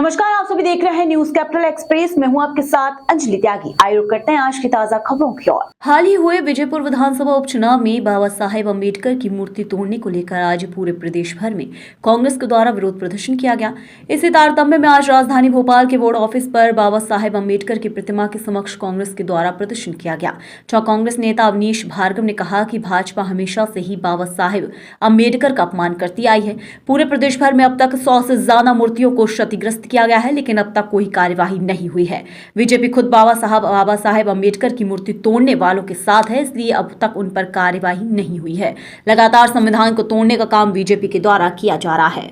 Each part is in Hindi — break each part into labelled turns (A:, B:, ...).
A: नमस्कार, आप सभी देख रहे हैं न्यूज कैपिटल एक्सप्रेस। मैं हूं आपके साथ अंजलि त्यागी। आइए रुक करते हैं आज की ताजा खबरों की ओर। हाल ही हुए विजयपुर विधानसभा उपचुनाव में बाबा साहेब अम्बेडकर की मूर्ति तोड़ने को लेकर आज पूरे प्रदेश भर में कांग्रेस के द्वारा विरोध प्रदर्शन किया गया। इसी तारतम्य में आज राजधानी भोपाल के बोर्ड ऑफिस पर बाबा साहेब अम्बेडकर की प्रतिमा के समक्ष कांग्रेस के द्वारा प्रदर्शन किया गया। जहां कांग्रेस नेता अवनीश भार्गव ने कहा कि भाजपा हमेशा से ही बाबा साहेब अम्बेडकर का अपमान करती आई है। पूरे प्रदेश भर में अब तक 100 से ज्यादा मूर्तियों को क्षतिग्रस्त किया गया है, लेकिन अब तक कोई कार्यवाही नहीं हुई है। बीजेपी खुद बाबा साहेब अम्बेडकर की मूर्ति तोड़ने वालों के साथ है, इसलिए अब तक उन पर कार्यवाही नहीं हुई है। लगातार संविधान को तोड़ने का काम बीजेपी के द्वारा किया जा रहा है।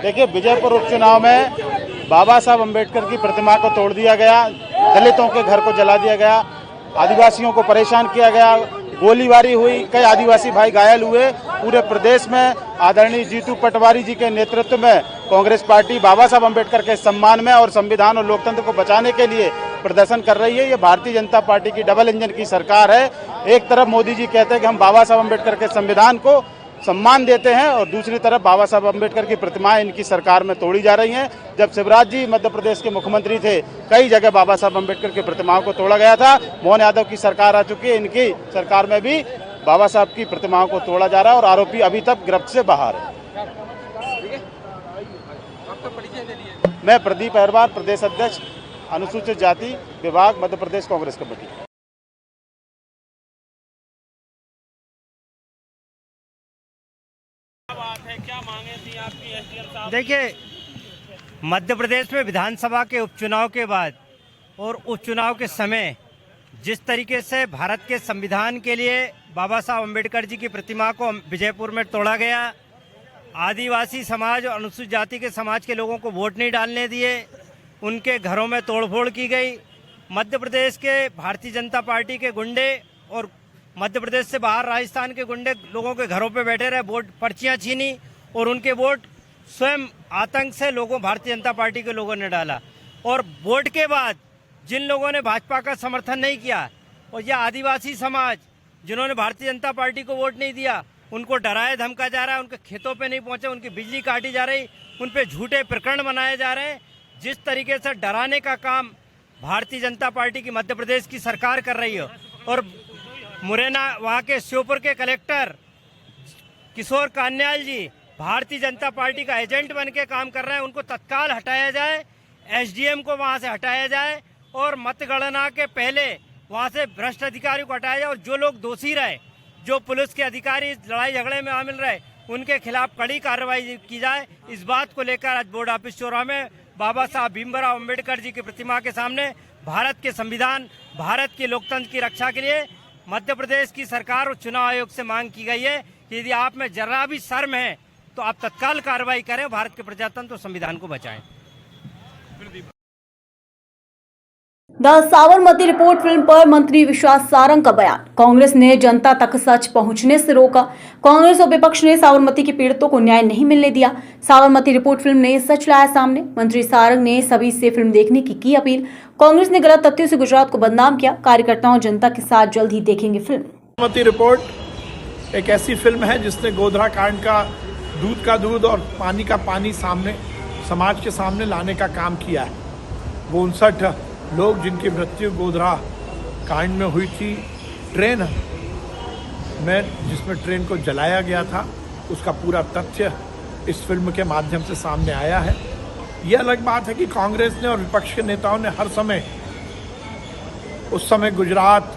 B: देखिए, विजयपुर उपचुनाव में बाबा साहब अम्बेडकर की प्रतिमा को तोड़ दिया गया, दलितों के घर को जला दिया गया, आदिवासियों को परेशान किया गया, गोलीबारी हुई, कई आदिवासी भाई घायल हुए। पूरे प्रदेश में आदरणीय जीतू पटवारी जी के नेतृत्व में कांग्रेस पार्टी बाबा साहब अम्बेडकर के सम्मान में और संविधान और लोकतंत्र को बचाने के लिए प्रदर्शन कर रही है। ये भारतीय जनता पार्टी की डबल इंजन की सरकार है। एक तरफ मोदी जी कहते हैं कि हम बाबा साहब अम्बेडकर के संविधान को सम्मान देते हैं और दूसरी तरफ बाबा साहब अम्बेडकर की प्रतिमाएं इनकी सरकार में तोड़ी जा रही हैं। जब शिवराज जी मध्य प्रदेश के मुख्यमंत्री थे, कई जगह बाबा साहब अम्बेडकर की प्रतिमाओं को तोड़ा गया था। मोहन यादव की सरकार आ चुकी है, इनकी सरकार में भी बाबा साहब की प्रतिमाओं को तोड़ा जा रहा है और आरोपी अभी तक गिरफ्त से बाहर है। मैं प्रदीप अहरवार, प्रदेश अध्यक्ष अनुसूचित जाति विभाग, मध्य प्रदेश कांग्रेस कमेटी।
C: क्या मांगे थी आपकी एसडीएम साहब?
D: देखिए, मध्य प्रदेश में विधानसभा के उपचुनाव के बाद और उपचुनाव के समय जिस तरीके से भारत के संविधान के लिए बाबा साहब अम्बेडकर जी की प्रतिमा को विजयपुर में तोड़ा गया, आदिवासी समाज और अनुसूचित जाति के समाज के लोगों को वोट नहीं डालने दिए, उनके घरों में तोड़फोड़ की गई, मध्य प्रदेश के भारतीय जनता पार्टी के गुंडे और मध्य प्रदेश से बाहर राजस्थान के गुंडे लोगों के घरों पे बैठे रहे, वोट पर्चियां छीनी और उनके वोट स्वयं आतंक से भारतीय जनता पार्टी के लोगों ने डाला। और वोट के बाद जिन लोगों ने भाजपा का समर्थन नहीं किया और यह आदिवासी समाज जिन्होंने भारतीय जनता पार्टी को वोट नहीं दिया, उनको डराया धमका जा रहा है, उनके खेतों पे नहीं पहुंचे, उनकी बिजली काटी जा रही, उन पे झूठे प्रकरण बनाए जा रहे हैं। जिस तरीके से डराने का काम भारतीय जनता पार्टी की मध्य प्रदेश की सरकार कर रही है और मुरैना वहाँ के श्योपुर के कलेक्टर किशोर कान्याल जी भारतीय जनता पार्टी का एजेंट बन के काम कर रहे हैं, उनको तत्काल हटाया जाए, एसडीएम को वहाँ से हटाया जाए और मतगणना के पहले वहाँ से भ्रष्ट अधिकारी को हटाया जाए और जो लोग दोषी रहे, जो पुलिस के अधिकारी लड़ाई झगड़े में शामिल रहे, उनके खिलाफ कड़ी कार्रवाई की जाए। इस बात को लेकर आज बोर्ड ऑफिस चौराहा में बाबा साहब भीमराव अम्बेडकर जी की प्रतिमा के सामने भारत के संविधान, भारत के लोकतंत्र की रक्षा के लिए मध्य प्रदेश की सरकार और चुनाव आयोग से मांग की गई है कि यदि आप में जरा भी शर्म है तो आप तत्काल कार्रवाई करें, भारत के प्रजातंत्र और संविधान को बचाएं।
A: द साबरमती रिपोर्ट फिल्म पर मंत्री विश्वास सारंग का बयान। कांग्रेस ने जनता तक सच पहुंचने से रोका। कांग्रेस और विपक्ष ने साबरमती के पीड़ितों को न्याय नहीं मिलने दिया। साबरमती रिपोर्ट फिल्म ने सच लाया सामने। मंत्री सारंग ने सभी से फिल्म देखने की अपील। कांग्रेस ने गलत तथ्यों से गुजरात को बदनाम किया। कार्यकर्ताओं और जनता के साथ जल्द ही देखेंगे फिल्म।
E: साबरमती रिपोर्ट एक ऐसी फिल्म है जिसने गोधरा कांड का दूध और पानी का पानी सामने समाज के सामने लाने का काम किया है। वो 59 लोग जिनकी मृत्यु गोधरा कांड में हुई थी, ट्रेन में जिसमें ट्रेन को जलाया गया था, उसका पूरा तथ्य इस फिल्म के माध्यम से सामने आया है। ये अलग बात है कि कांग्रेस ने और विपक्ष के नेताओं ने हर समय उस समय गुजरात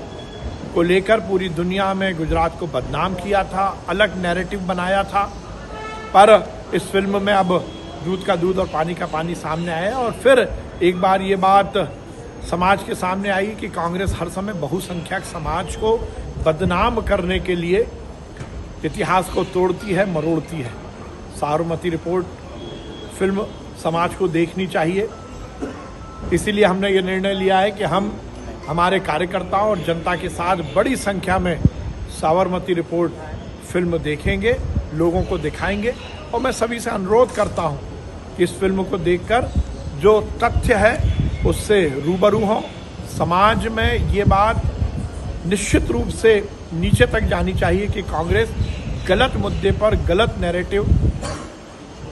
E: को लेकर पूरी दुनिया में गुजरात को बदनाम किया था, अलग नैरेटिव बनाया था। पर इस फिल्म में अब दूध का दूध और पानी का पानी सामने आया और फिर एक बार ये बात समाज के सामने आई कि कांग्रेस हर समय बहुसंख्यक समाज को बदनाम करने के लिए इतिहास को तोड़ती है, मरोड़ती है। साबरमती रिपोर्ट फिल्म समाज को देखनी चाहिए, इसीलिए हमने ये निर्णय लिया है कि हम हमारे कार्यकर्ताओं और जनता के साथ बड़ी संख्या में साबरमती रिपोर्ट फिल्म देखेंगे, लोगों को दिखाएंगे। और मैं सभी से अनुरोध करता हूं कि इस फिल्म को देखकर जो तथ्य है उससे रूबरू हों। समाज में ये बात निश्चित रूप से नीचे तक जानी चाहिए कि कांग्रेस गलत मुद्दे पर गलत नैरेटिव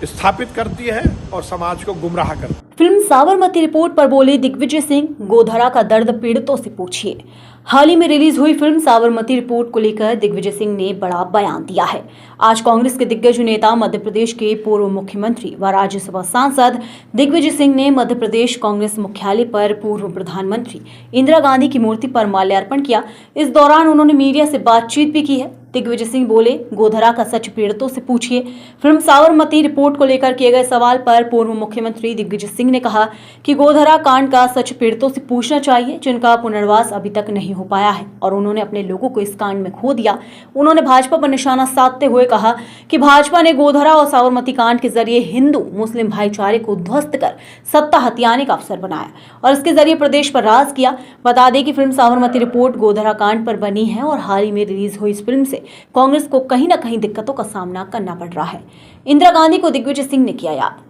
E: स्थापित करती है और समाज को गुमराह करती है।
A: फिल्म साबरमती रिपोर्ट पर बोले दिग्विजय सिंह, गोधरा का दर्द पीड़ितों से पूछिए। हाल ही में रिलीज हुई फिल्म साबरमती रिपोर्ट को लेकर दिग्विजय सिंह ने बड़ा बयान दिया है। आज कांग्रेस के दिग्गज नेता, मध्य प्रदेश के पूर्व मुख्यमंत्री व राज्यसभा सांसद दिग्विजय सिंह ने मध्य प्रदेश कांग्रेस मुख्यालय पर पूर्व प्रधानमंत्री इंदिरा गांधी की मूर्ति पर माल्यार्पण किया। इस दौरान उन्होंने मीडिया से बातचीत भी की है। दिग्विजय सिंह बोले, गोधरा का सच पीड़ितों से पूछिए। फिल्म साबरमती रिपोर्ट को लेकर किए गए सवाल पर पूर्व मुख्यमंत्री दिग्विजय सिंह ने कहा कि गोधरा कांड का सच पीड़ितों से पूछना चाहिए, जिनका पुनर्वास अभी तक नहीं हो पाया है और उन्होंने अपने लोगों को इस कांड में खो दिया। उन्होंने भाजपा पर निशाना साधते हुए कहा कि भाजपा ने गोधरा और साबरमती कांड के जरिए हिंदू मुस्लिम भाईचारे को ध्वस्त कर सत्ता हथियाने का अवसर बनाया और इसके जरिए प्रदेश पर राज किया। बता दें कि फिल्म साबरमती रिपोर्ट गोधरा कांड पर बनी है और हाल ही में रिलीज हुई इस फिल्म से कांग्रेस को कहीं न कहीं दिक्कतों का सामना करना पड़ रहा है। इंदिरा गांधी को दिग्विजय सिंह ने किया याद।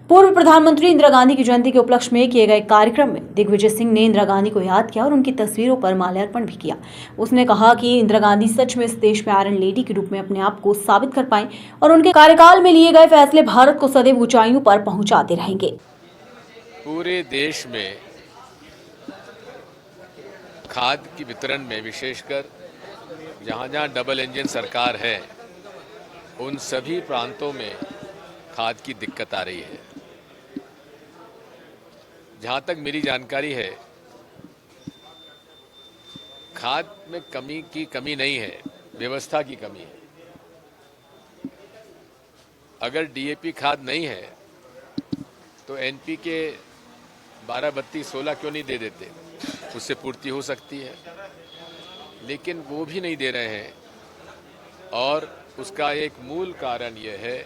A: पूर्व प्रधानमंत्री इंदिरा गांधी की जयंती के उपलक्ष्य में किए गए कार्यक्रम में दिग्विजय सिंह ने इंदिरा गांधी को याद किया और उनकी तस्वीरों पर माल्यार्पण भी किया। उसने कहा कि इंदिरा गांधी सच में इस देश में आयरन लेडी के रूप में अपने आप को साबित कर पाए और उनके कार्यकाल में लिए गए फैसले भारत को सदैव ऊंचाइयों पर पहुंचाते रहेंगे।
F: पूरे देश में खाद की वितरण में, विशेषकर जहाँ डबल इंजन सरकार है, उन सभी प्रांतों में खाद की दिक्कत आ रही है। जहाँ तक मेरी जानकारी है, खाद में कमी नहीं है, व्यवस्था की कमी है। अगर डीएपी खाद नहीं है तो एनपीके 12, 32, 16 क्यों नहीं दे देते? उससे पूर्ति हो सकती है, लेकिन वो भी नहीं दे रहे हैं। और उसका एक मूल कारण यह है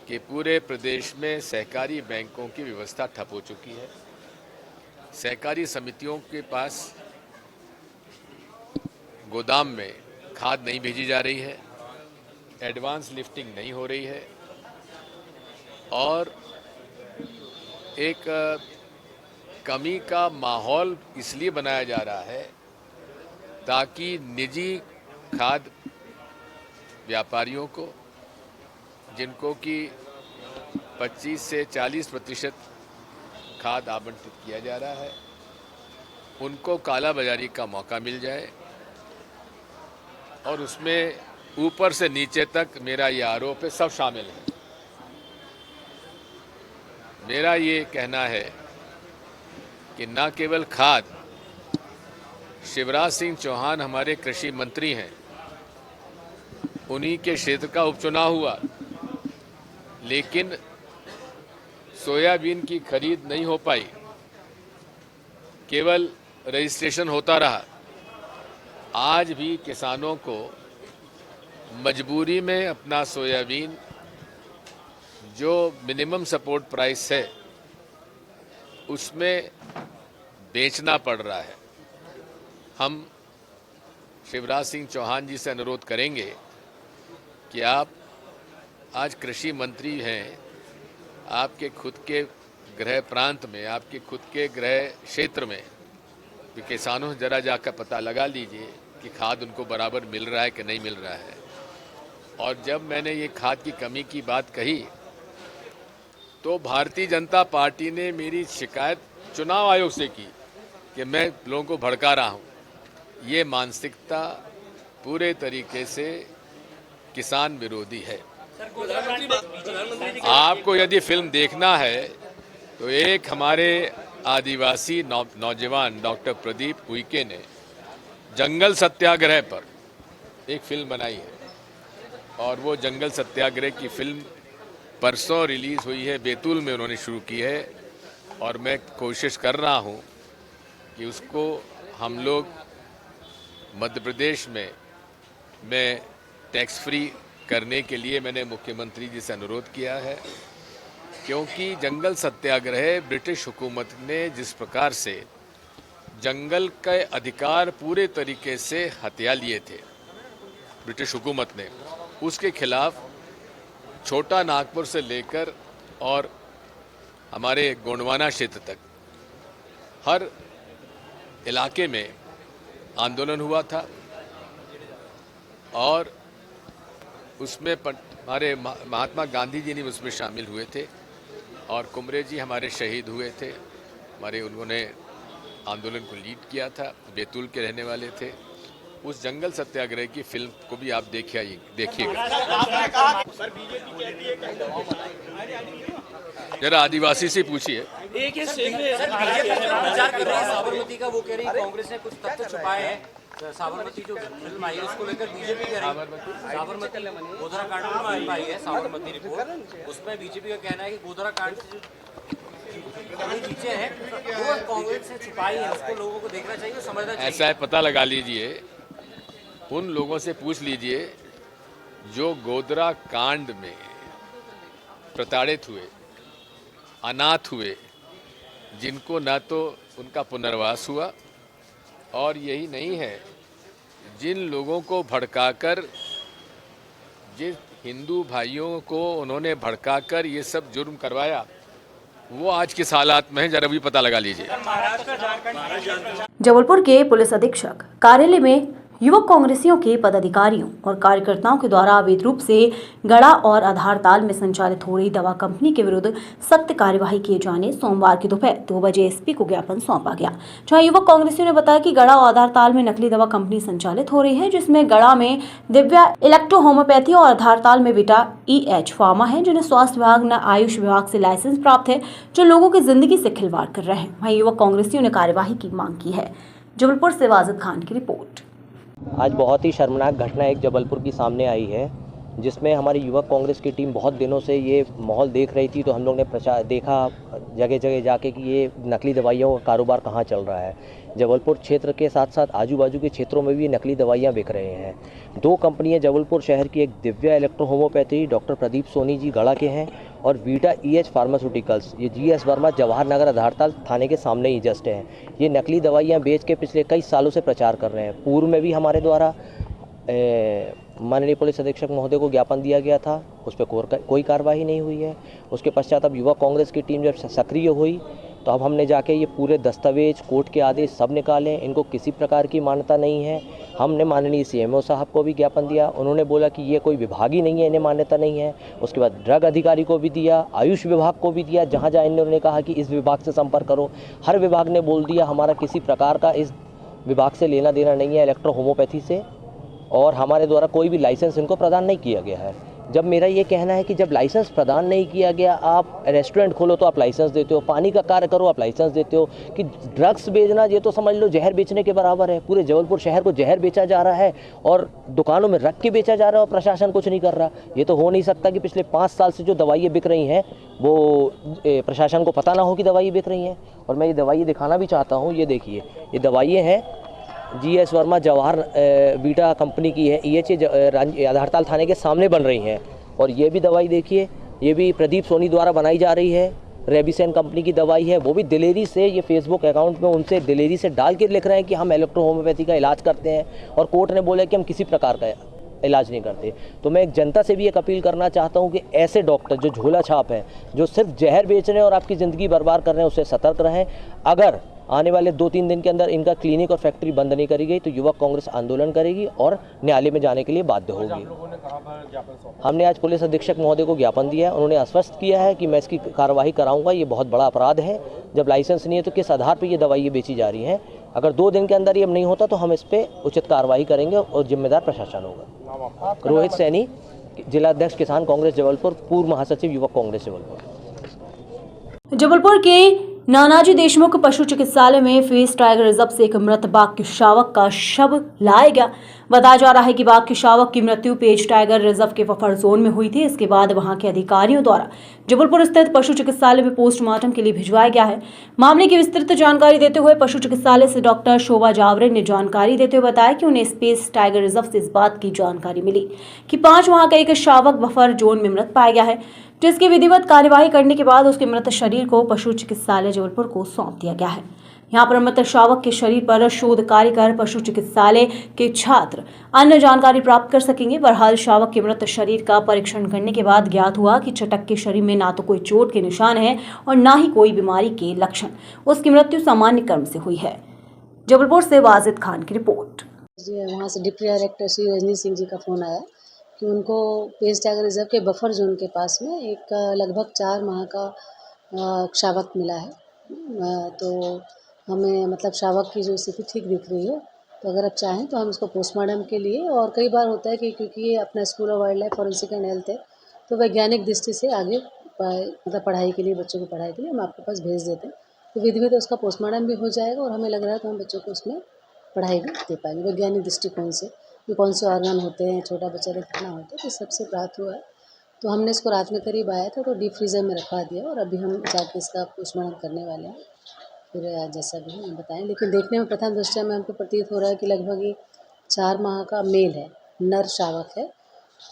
F: कि पूरे प्रदेश में सहकारी बैंकों की व्यवस्था ठप हो चुकी है। सहकारी समितियों के पास गोदाम में खाद नहीं भेजी जा रही है, एडवांस लिफ्टिंग नहीं हो रही है और एक कमी का माहौल इसलिए बनाया जा रहा है ताकि निजी खाद व्यापारियों को, जिनको कि 25 से 40% खाद आवंटित किया जा रहा है, उनको कालाबाजारी का मौका मिल जाए। और उसमें ऊपर से नीचे तक मेरा ये आरोप है, सब शामिल है। मेरा ये कहना है कि न केवल खाद, शिवराज सिंह चौहान हमारे कृषि मंत्री हैं, उन्हीं के क्षेत्र का उपचुनाव हुआ, लेकिन सोयाबीन की खरीद नहीं हो पाई, केवल रजिस्ट्रेशन होता रहा। आज भी किसानों को मजबूरी में अपना सोयाबीन, जो मिनिमम सपोर्ट प्राइस है, उसमें बेचना पड़ रहा है। हम शिवराज सिंह चौहान जी से अनुरोध करेंगे कि आप आज कृषि मंत्री हैं, आपके खुद के गृह प्रांत में, आपके खुद के गृह क्षेत्र में किसानों से जरा जाकर पता लगा लीजिए कि खाद उनको बराबर मिल रहा है कि नहीं मिल रहा है। और जब मैंने ये खाद की कमी की बात कही तो भारतीय जनता पार्टी ने मेरी शिकायत चुनाव आयोग से की कि मैं लोगों को भड़का रहा हूँ। ये मानसिकता पूरे तरीके से किसान विरोधी है। आपको यदि फिल्म देखना है तो एक हमारे आदिवासी नौजवान डॉक्टर प्रदीप उइके ने जंगल सत्याग्रह पर एक फिल्म बनाई है और वो जंगल सत्याग्रह की फिल्म परसों रिलीज हुई है, बैतूल में उन्होंने शुरू की है और मैं कोशिश कर रहा हूँ कि उसको हम लोग मध्य प्रदेश में मैं टैक्स फ्री करने के लिए मैंने मुख्यमंत्री जी से अनुरोध किया है, क्योंकि जंगल सत्याग्रह ब्रिटिश हुकूमत ने जिस प्रकार से जंगल के अधिकार पूरे तरीके से हथिया लिए थे ब्रिटिश हुकूमत ने, उसके खिलाफ छोटा नागपुर से लेकर और हमारे गोंडवाना क्षेत्र तक हर इलाके में आंदोलन हुआ था और उसमें हमारे महात्मा गांधी जी ने उसमें शामिल हुए थे और कुमरे जी हमारे शहीद हुए थे। उन्होंने आंदोलन को लीड किया था, बैतूल के रहने वाले थे। उस जंगल सत्याग्रह की फिल्म को भी आप देखिएगा। जरा आदिवासी से पूछिए।
C: एक साबरमती का वो कह रही है कांग्रेस ने कुछ तथ्य छुपाए हैं। साबरमती जो फिल्म आई है उसको लेकर बीजेपी कह रही है साबरमती गोधरा कांड में आई है साबरमती रिपोर्ट, उसमें बीजेपी का कहना है कि गोधरा कांड से जो चीजें हैं वो कांग्रेस ने छुपाई है, उसको लोगों को देखना चाहिए, समझना चाहिए।
F: ऐसा है, पता लगा लीजिए, उन लोगों से पूछ लीजिए जो गोधरा कांड में प्रताड़ित हुए, अनाथ हुए, जिनको न तो उनका पुनर्वास हुआ और यही नहीं है, जिन लोगों को भड़काकर, जिन हिंदू भाइयों को उन्होंने भड़काकर ये सब जुर्म करवाया, वो आज किस हालात में है, जरा भी पता लगा लीजिए।
A: जबलपुर के पुलिस अधीक्षक कार्यालय में युवक कांग्रेसियों के पदाधिकारियों और कार्यकर्ताओं के द्वारा अवैध रूप से गड़ा और आधारताल में संचालित हो रही दवा कंपनी के विरुद्ध सख्त कार्यवाही किए जाने सोमवार की दोपहर 2 बजे एसपी को ज्ञापन सौंपा गया, जहां युवक कांग्रेसियों ने बताया कि गड़ा और आधारताल में नकली दवा कंपनी संचालित हो रही है, जिसमें गड़ा में दिव्या इलेक्ट्रो होम्योपैथी और आधारताल में विटा EH फार्मा है, जिन्हें स्वास्थ्य विभाग न आयुष विभाग से लाइसेंस प्राप्त है, जो लोगों की जिंदगी से खिलवाड़ कर रहे हैं। वहीं युवक कांग्रेसियों ने कार्यवाही की मांग की है। जबलपुर से वाजिद खान की रिपोर्ट।
G: आज बहुत ही शर्मनाक घटना एक जबलपुर की सामने आई है, जिसमें हमारी युवक कांग्रेस की टीम बहुत दिनों से ये माहौल देख रही थी। तो हम लोग ने देखा जगह जगह जाके कि ये नकली दवाइयों का कारोबार कहाँ चल रहा है। जबलपुर क्षेत्र के साथ साथ आजू बाजू के क्षेत्रों में भी नकली दवाइयाँ बिक रहे हैं। 2 कंपनियाँ जबलपुर शहर की, एक दिव्या electro homoeopathy doctor Pradeep Soni ji Garha के हैं और वीटा EH फार्मास्यूटिकल्स ये GS वर्मा जवाहर नगर आधारताल थाने के सामने ही जस्ट हैं। ये नकली दवाइयाँ बेच के पिछले कई सालों से प्रचार कर रहे हैं। पूर्व में भी हमारे द्वारा माननीय पुलिस अधीक्षक महोदय को ज्ञापन दिया गया था, उस पर कोई कार्रवाई नहीं हुई है। उसके पश्चात अब युवा कांग्रेस की टीम जब सक्रिय हुई तो अब हमने जाके ये पूरे दस्तावेज, कोर्ट के आदेश सब निकाले। इनको किसी प्रकार की मान्यता नहीं है। हमने माननीय CMO साहब को भी ज्ञापन दिया, उन्होंने बोला कि ये कोई विभाग ही नहीं है, इन्हें मान्यता नहीं है। उसके बाद ड्रग अधिकारी को भी दिया, आयुष विभाग को भी दिया, जहाँ जहाँ इन्होंने कहा कि इस विभाग से संपर्क करो, हर विभाग ने बोल दिया हमारा किसी प्रकार का इस विभाग से लेना देना नहीं है, इलेक्ट्रो होम्योपैथी से, और हमारे द्वारा कोई भी लाइसेंस इनको प्रदान नहीं किया गया है। जब मेरा ये कहना है कि जब लाइसेंस प्रदान नहीं किया गया, आप रेस्टोरेंट खोलो तो आप लाइसेंस देते हो, पानी का कार्य करो आप लाइसेंस देते हो, कि ड्रग्स बेचना ये तो समझ लो जहर बेचने के बराबर है। पूरे जबलपुर शहर को जहर बेचा जा रहा है और दुकानों में रख के बेचा जा रहा है और प्रशासन कुछ नहीं कर रहा। ये तो हो नहीं सकता कि पिछले 5 साल से जो दवाइयाँ बिक रही हैं वो प्रशासन को पता ना हो कि दवाइयाँ बिक रही हैं। और मैं ये दवाइयाँ दिखाना भी चाहता हूँ। ये देखिए, ये दवाइयाँ हैं GS Verma Jawahar Vita company की है, EH आधारताल थाने के सामने बन रही हैं। और ये भी दवाई देखिए, ये भी प्रदीप सोनी द्वारा बनाई जा रही है, रेबिसेन कंपनी की दवाई है, वो भी दिलेरी से, ये फेसबुक अकाउंट में उनसे दिलेरी से डाल के लिख रहे हैं कि हम इलेक्ट्रो होम्योपैथी का इलाज करते हैं, और कोर्ट ने बोला कि हम किसी प्रकार का इलाज नहीं करते। तो मैं एक जनता से भी एक अपील करना चाहता हूं कि ऐसे डॉक्टर जो झोला छाप हैं, जो सिर्फ जहर बेच रहे हैं और आपकी ज़िंदगी बर्बाद कर रहे हैं, उससे सतर्क रहें। अगर आने वाले 2-3 दिन के अंदर इनका क्लिनिक और फैक्ट्री बंद नहीं करी गई तो युवक कांग्रेस आंदोलन करेगी और न्यायालय में जाने के लिए बाध्य होगी। हमने आज पुलिस अधीक्षक महोदय को ज्ञापन दिया है, उन्होंने आश्वस्त किया है कि मैं इसकी कार्रवाई कराऊंगा। ये बहुत बड़ा अपराध है, जब लाइसेंस नहीं है तो किस आधार पर ये दवाइयाँ बेची जा रही हैं। अगर 2 दिन के अंदर ये नहीं होता तो हम इस पर उचित कार्रवाई करेंगे और जिम्मेदार प्रशासन होगा। रोहित सैनी, जिला अध्यक्ष किसान कांग्रेस जबलपुर, पूर्व महासचिव युवक कांग्रेस जबलपुर।
A: जबलपुर के नानाजी देशमुख पशु चिकित्सालय में फेस टाइगर रिजर्व से एक मृत बाघ के शावक का शव लाया गया। बताया जा रहा है कि बाघ के शावक की मृत्यु पेज टाइगर रिजर्व के बफर जोन में हुई थी। इसके बाद वहां के अधिकारियों द्वारा जबलपुर स्थित पशु चिकित्सालय में पोस्टमार्टम के लिए भिजवाया गया है। मामले की विस्तृत जानकारी देते हुए पशु चिकित्सालय से डॉक्टर शोभा जावरे ने जानकारी देते हुए बताया कि उन्हें स्पेस टाइगर रिजर्व से इस बात की जानकारी मिली कि 5 वहां का एक शावक बफर जोन में मृत पाया गया है, जिसकी विधिवत कार्यवाही करने के बाद उसके मृत शरीर को पशु चिकित्सालय जबलपुर को सौंप दिया गया है। यहाँ पर मृत शावक के शरीर पर शोध कार्य कर पशु चिकित्सालय के छात्र अन्य जानकारी प्राप्त कर सकेंगे। बहरहाल शावक के मृत शरीर का परीक्षण करने के बाद ज्ञात हुआ कि चटक के शरीर में ना तो कोई चोट के निशान है और ना ही कोई बीमारी के लक्षण। उसकी मृत्यु सामान्य क्रम से हुई है। जबलपुर से वाजिद खान की रिपोर्ट।
H: वहाँ से डिप्टी डायरेक्टर श्री रजनी सिंह जी का फ़ोन आया कि उनको पेंच टाइगर रिजर्व के बफर जोन के पास में एक लगभग 4 माह का शावक मिला है। तो हमें मतलब शावक की जो स्थिति ठीक दिख रही है, तो अगर आप चाहें तो हम इसको पोस्टमार्टम के लिए, और कई बार होता है कि क्योंकि ये अपना school of wild life forensic and health है, तो वैज्ञानिक दृष्टि से आगे मतलब पढ़ाई के लिए, बच्चों की पढ़ाई के लिए हम आपके पास भेज देते हैं। तो विधिवत उसका पोस्टमार्टम भी हो जाएगा और हमें लग रहा है तो हम बच्चों को उसमें पढ़ाई भी दे पाएंगे वैज्ञानिक दृष्टिकोण से कि कौन से ऑर्गन होते हैं, छोटा बच्चा का कितना होता है, तो सबसे प्राप्त हुआ है। तो हमने इसको रात में करीब आया था तो डीप फ्रीज़र में रखवा दिया और अभी हम जाके इसका पोस्टमार्टम करने वाले हैं, फिर जैसा भी हम बताएं। लेकिन देखने में प्रथम दृष्टया में हमको प्रतीत हो रहा है कि लगभग ये 4 माह का मेल है, नर शावक है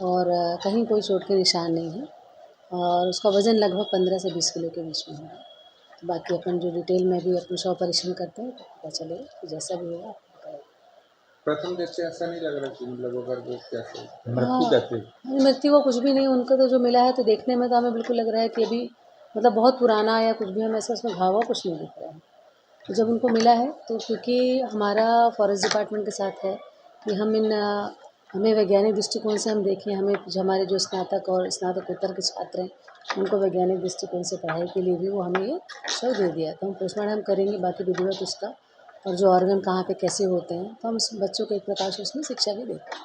H: और कहीं कोई चोट के निशान नहीं है और उसका वज़न लगभग 15 से 20 किलो के बीच में होगा। तो बाकी अपन जो डिटेल में भी अपने शव परीक्षण करते हैं तो पता चलेगा कि जैसा भी होगा आपको बताएगा।
I: प्रथम दृष्टि ऐसा नहीं लग रहा कि मतलब अगर वो कैसे मृत्यु कैसे
H: मृत्यु को कुछ भी नहीं, उनको तो जो मिला है तो देखने में तो हमें बिल्कुल लग रहा है कि अभी मतलब बहुत पुराना या कुछ भी, हमें ऐसा उसमें घावा कुछ नहीं दिख रहा है। तो जब उनको मिला है तो क्योंकि हमारा फॉरेस्ट डिपार्टमेंट के साथ है कि हमें वैज्ञानिक दृष्टिकोण से हम देखें, हमें हमारे जो स्नातक और स्नातकोत्तर के छात्र हैं उनको वैज्ञानिक दृष्टिकोण से पढ़ाई के लिए भी वो हमें ये शव दे दिया। तो हम पोस्टमार्टम करेंगे बाकी विधिवत उसका, और जो ऑर्गन कहाँ पे कैसे होते हैं तो हम उस बच्चों को एक प्रकार से उसमें शिक्षा भी देते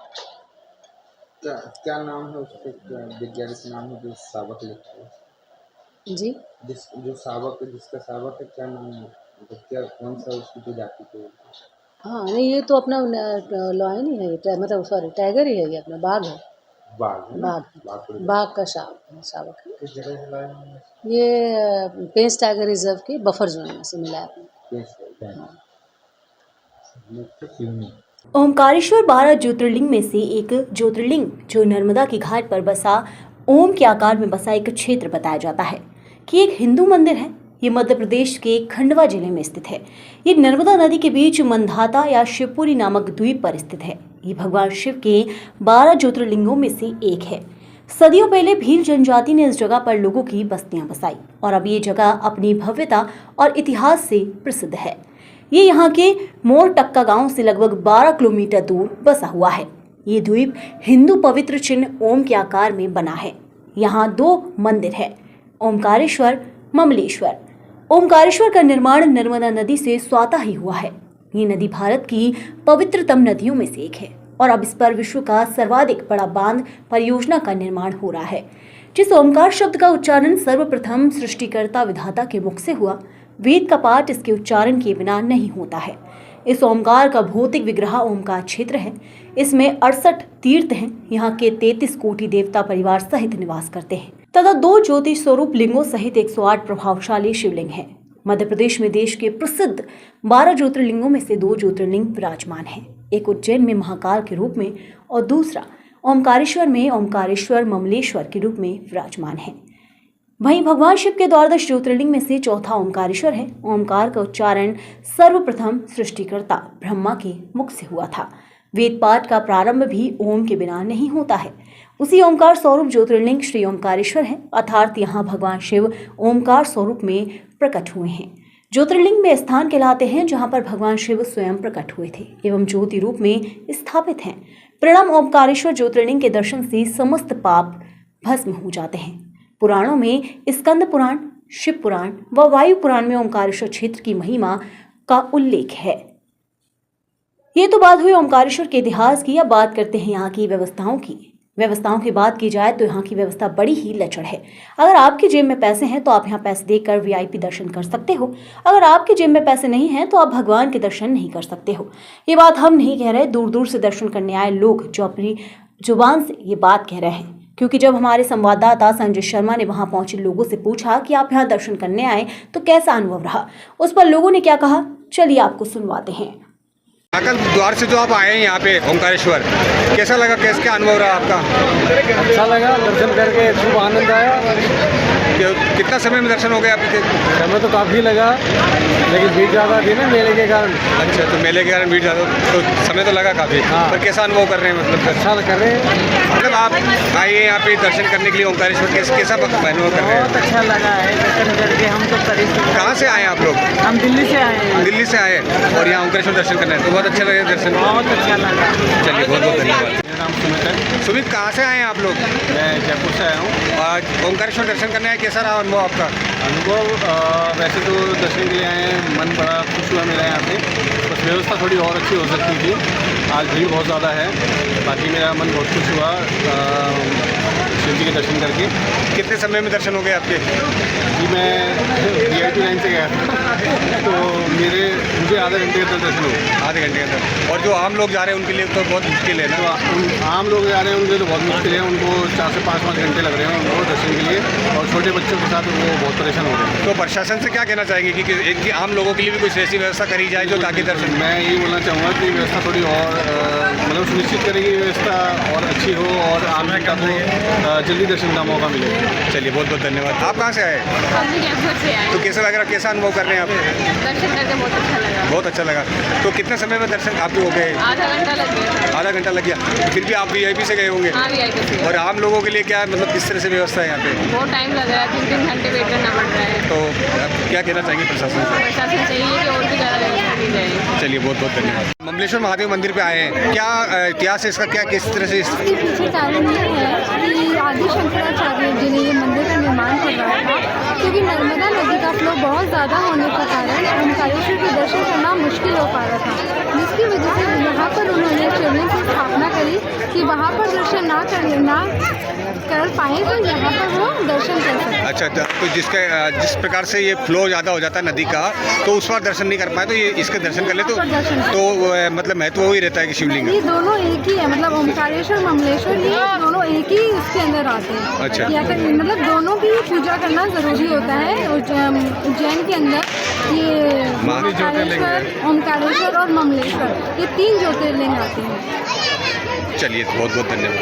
H: हैं।
I: क्या नाम है उसके, वैज्ञानिक नाम है जो शावक लिखा है
H: जी,
I: जो शावक है, जिसका शावक है, क्या नाम है, मतलब क्या कौन सा उसकी प्रजाति को?
H: हाँ नहीं, ये तो अपना लॉयन ही है, मतलब सॉरी टाइगर ही है, ये अपना बाघ है। बाघ का शावक है।
I: किस जगह से लाए हैं?
H: ये पेंच टाइगर रिजर्व के बफर जोन में से मिला है।
A: ओमकारेश्वर 12 ज्योतिर्लिंग में से एक ज्योतिर्लिंग जो नर्मदा की घाट पर बसा ओम के आकार में बसा एक क्षेत्र बताया जाता है कि एक हिंदू मंदिर है। ये मध्य प्रदेश के खंडवा जिले में स्थित है। ये नर्मदा नदी के बीच मंधाता या शिवपुरी नामक द्वीप पर स्थित है। ये भगवान शिव के 12 ज्योतिर्लिंगों में से एक है। सदियों पहले भील जनजाति ने इस जगह पर लोगों की बस्तियां बसाई और अब ये जगह अपनी भव्यता और इतिहास से प्रसिद्ध है। ये यहाँ के मोरटक्का गांव से लगभग 12 किलोमीटर दूर बसा हुआ है। ये द्वीप हिंदू पवित्र चिन्ह ओम के आकार में बना है। यहाँ 2 मंदिर है, ओमकारेश्वर, ममलेश्वर। ओमकारेश्वर का निर्माण नर्मदा नदी से स्वतः ही हुआ है। ये नदी भारत की पवित्रतम नदियों में से एक है और अब इस पर विश्व का सर्वाधिक बड़ा बांध परियोजना का निर्माण हो रहा है। जिस ओमकार शब्द का उच्चारण सर्वप्रथम सृष्टिकर्ता विधाता के मुख से हुआ, वेद का पाठ इसके उच्चारण के बिना नहीं होता है। इस ओमकार का भौतिक विग्रह ओमकार क्षेत्र है। इसमें 68 तीर्थ हैं। यहाँ के 33 कोटि देवता परिवार सहित निवास करते हैं तथा 2 ज्योतिष स्वरूप लिंगों सहित 108 प्रभावशाली शिवलिंग हैं। मध्य प्रदेश में देश के प्रसिद्ध 12 ज्योतिर्लिंगों में से 2 ज्योतिर्लिंग विराजमान हैं। एक उज्जैन में महाकाल के रूप में और दूसरा ओमकारेश्वर में ओमकारेश्वर ममलेश्वर के रूप में विराजमान है। वहीं भगवान शिव के 12 ज्योतिर्लिंग में से चौथा ओमकारेश्वर है। ओमकार का उच्चारण सर्वप्रथम सृष्टिकर्ता ब्रह्मा के मुख से हुआ था। वेद पाठ का प्रारंभ भी ओम के बिना नहीं होता है। उसी ओमकार स्वरूप ज्योतिर्लिंग श्री ओमकारेश्वर है, अर्थात यहाँ भगवान शिव ओमकार स्वरूप में प्रकट हुए हैं। ज्योतिर्लिंग में स्थान कहलाते हैं जहाँ पर भगवान शिव स्वयं प्रकट हुए थे एवं ज्योति रूप में स्थापित हैं। प्रणाम ओमकारेश्वर ज्योतिर्लिंग के दर्शन से समस्त पाप भस्म हो जाते हैं। पुराणों में स्कंद पुराण, शिव पुराण व वायु पुराण में ओमकारेश्वर क्षेत्र की महिमा का उल्लेख है। ये तो बात हुई ओमकारेश्वर के इतिहास की। अब बात करते हैं यहाँ की व्यवस्थाओं की। व्यवस्थाओं की बात की जाए तो यहाँ की व्यवस्था बड़ी ही लचर है। अगर आपकी जेब में पैसे हैं तो आप यहाँ पैसे देकर वीआईपी दर्शन कर सकते हो। अगर आपकी जेब में पैसे नहीं हैं तो आप भगवान के दर्शन नहीं कर सकते हो। ये बात हम नहीं कह रहे, दूर दूर से दर्शन करने आए लोग जो अपनी जुबान से ये बात कह रहे हैं। क्योंकि जब हमारे संवाददाता संजय शर्मा ने वहां पहुंचे लोगों से पूछा कि आप यहाँ दर्शन करने आए तो कैसा अनुभव रहा, उस पर लोगों ने क्या कहा, चलिए आपको सुनवाते हैं।
J: महाकाल द्वार से जो आप आए हैं यहाँ पे ओमकारेश्वर, कैसा लगा, कैसा अनुभव रहा आपका?
K: अच्छा लगा, दर्शन करके खूब आनंद आया।
J: कितना समय में दर्शन हो गए आपके?
K: समय तो काफ़ी लगा, लेकिन भीड़ ज़्यादा थी ना मेले के कारण।
J: अच्छा, तो मेले के कारण भीड़ ज़्यादा, तो समय तो लगा काफ़ी।
K: हाँ।
J: पर कैसा अनुभव कर रहे हैं? मतलब
K: अच्छा कर रहे हैं।
J: मतलब आप आए यहाँ पे दर्शन करने के लिए ओंकारेश्वर, कैसा अनुभव कर रहे हैं?
L: बहुत अच्छा लगा है दर्शन करके, हम तो
J: कहाँ से आए आप लोग?
L: हम दिल्ली से आए हैं।
J: दिल्ली से आए और यहाँ ओंकारेश्वर दर्शन करना है, तो बहुत अच्छा लगे दर्शन।
L: बहुत अच्छा लगा।
J: चलिए, बहुत बहुत धन्यवाद।
K: मेरा नाम सुमित है।
J: सुमित, कहाँ से आए हैं आप लोग?
K: मैं जयपुर से आया हूँ।
J: आज ओंकारेश्वर दर्शन करने आए, कैसा रहा अनुभव आपका?
K: अनुभव वैसे तो दर्शन के लिए आए हैं, मन बड़ा खुश हुआ मेरा यहाँ पे। बस व्यवस्था थोड़ी और अच्छी हो सकती थी, आज भीड़ बहुत ज़्यादा है। बाकी मेरा मन बहुत खुश हुआ शिव जी के दर्शन करके।
J: कितने समय में दर्शन हो गए आपके?
K: जी, मैं VIP लाइन से गया तो मुझे आधे घंटे के अंदर दर्शन हो।
J: आधे घंटे के अंदर। और जो आम लोग जा रहे हैं उनके लिए तो बहुत मुश्किल है ना?
K: तो आम लोग जा रहे हैं उनके लिए तो बहुत मुश्किल है, उनको 4 से 5 घंटे लग रहे हैं उनको दर्शन के लिए, और छोटे बच्चों के साथ वो बहुत परेशान हो रहे हैं।
J: तो प्रशासन से क्या कहना चाहेंगे कि इनकी आम लोगों के लिए भी कुछ ऐसी व्यवस्था करी जाए जो ताकि दर्शन?
K: मैं यही बोलना चाहूँगा कि व्यवस्था थोड़ी और मतलब सुनिश्चित करेगी, व्यवस्था और अच्छी हो और आम जनता को जल्दी दर्शन का मौका मिले।
J: चलिए, बहुत बहुत धन्यवाद। आप कहाँ से आए? तो कैसा लग रहा, कैसा अनुभव कर रहे हैं आप?
M: दर्शन करके बहुत अच्छा लगा।
J: बहुत अच्छा लगा। तो कितने समय में दर्शन आपके हो गए?
M: आधा घंटा लग गया।
J: आधा घंटा लग गया। फिर भी आप VIP से गए होंगे?
M: हाँ, VIP से।
J: और आम लोगों के लिए क्या मतलब किस तरह से व्यवस्था है यहाँ पे?
M: बहुत टाइम लग रहा है, 3-3 घंटे वेट करना पड़ रहा है।
J: तो आप क्या कहना चाहेंगे प्रशासन से?
M: प्रशासन चाहिए कि और भी ज़्यादा व्यवस्था की जाए।
J: चलिए, बहुत बहुत धन्यवाद। ममलेश्वर महादेव मंदिर पे आए हैं, क्या इतिहास है इसका, क्या किस तरह से?
N: इसके पीछे कारण ये है कि आदि शंकराचार्य जी ने ये मंदिर का निर्माण करवाया था, क्योंकि नर्मदा नदी का फ्लो बहुत ज़्यादा होने के कारण ओंकारेश्वर के दर्शन करना मुश्किल हो पा रहा था, जिसकी वजह से यहाँ पर उन्होंने शिवलिंग की स्थापना करी कि वहाँ पर दर्शन ना कर पाए तो यहाँ पर वो दर्शन कर सकें।
J: अच्छा, तो जिस प्रकार से ये फ्लो ज़्यादा हो जाता है नदी का, तो उस पर दर्शन नहीं कर पाए, तो ये इसके दर्शन कर ले तो मतलब महत्व वही रहता है कि शिवलिंग
N: ये दोनों एक ही है, मतलब ओंकारेश्वर ममलेश्वर ये दोनों एक ही इसके अंदर आते हैं।
J: अच्छा।
N: या तो मतलब दोनों की पूजा करना ज़रूरी होता है। उज्जैन के अंदर ये ओंकारेश्वर और ममलेश्वर, ये 3 ज्योतिर्लिंग आते हैं।
J: चलिए, बहुत बहुत धन्यवाद।